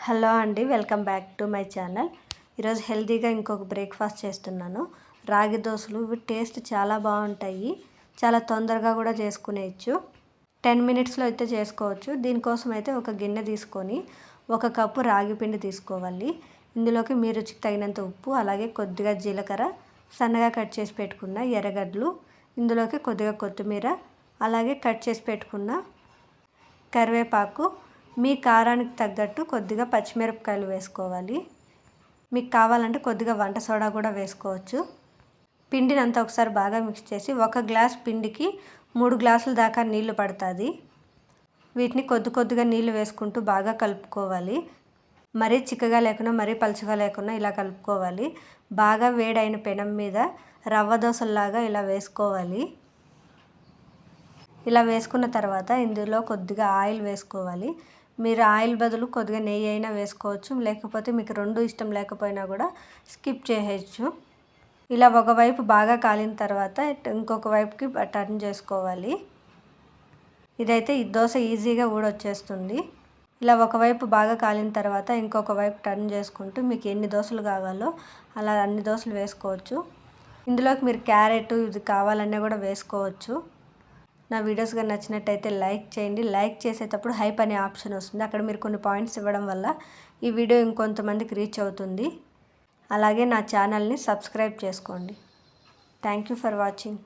Hello అండి, welcome back to my channel. ఈరోజు హెల్తీగా ఇంకొక బ్రేక్ఫాస్ట్ చేస్తున్నాను. రాగి దోశలు. ఇవి టేస్ట్ చాలా బాగుంటాయి. చాలా తొందరగా కూడా చేసుకునేయచ్చు. 10 మినిట్స్లో అయితే చేసుకోవచ్చు. దీనికోసం అయితే ఒక గిన్నె తీసుకొని 1 కప్పు రాగి పిండి తీసుకోవాలి. ఇందులోకి మీ రుచికి తగినంత ఉప్పు, అలాగే కొద్దిగా జీలకర్ర, సన్నగా కట్ చేసి పెట్టుకున్న ఎర్రగడ్డలు, ఇందులోకి కొద్దిగా కొత్తిమీర, అలాగే కట్ చేసి పెట్టుకున్న కరివేపాకు, మీ కారానికి తగ్గట్టు కొద్దిగా పచ్చిమిరపకాయలు వేసుకోవాలి. మీకు కావాలంటే కొద్దిగా వంట సోడా కూడా వేసుకోవచ్చు. పిండిని అంతా ఒకసారి బాగా మిక్స్ చేసి 1 గ్లాస్ పిండికి 3 గ్లాసుల దాకా నీళ్లు పడుతుంది. వీటిని కొద్దిగా నీళ్లు వేసుకుంటూ బాగా కలుపుకోవాలి. మరీ చిక్కగా లేకుండా మరీ పలుచగా లేకుండా ఇలా కలుపుకోవాలి. బాగా వేడైన పెనం మీద రవ్వ దోశల్లాగా ఇలా వేసుకోవాలి. ఇలా వేసుకున్న తర్వాత ఇందులో కొద్దిగా ఆయిల్ వేసుకోవాలి. మీరు ఆయిల్ బదులు కొద్దిగా నెయ్యి అయినా వేసుకోవచ్చు, లేకపోతే మీకు 2 ఇష్టం లేకపోయినా కూడా స్కిప్ చేయొచ్చు. ఇలా ఒకవైపు బాగా కాలిన తర్వాత ఇంకొక వైపుకి టర్న్ చేసుకోవాలి. ఇదైతే ఈ దోశ ఈజీగా ఊడొచ్చేస్తుంది. ఇలా ఒకవైపు బాగా కాలిన తర్వాత ఇంకొక వైపు టర్న్ చేసుకుంటూ మీకు ఎన్ని దోశలు కావాలో అలా అన్ని దోశలు వేసుకోవచ్చు. ఇందులోకి మీరు క్యారెట్ ఇది కావాలన్నా కూడా వేసుకోవచ్చు. నా వీడియోస్ కానీ నచ్చినట్టయితే లైక్ చేయండి. లైక్ చేసేటప్పుడు హైప్ అనే ఆప్షన్ వస్తుంది. అక్కడ మీరు కొన్ని పాయింట్స్ ఇవ్వడం వల్ల ఈ వీడియో ఇంకొంతమందికి రీచ్ అవుతుంది. అలాగే నా ఛానల్ని సబ్స్క్రైబ్ చేసుకోండి. Thank you for watching.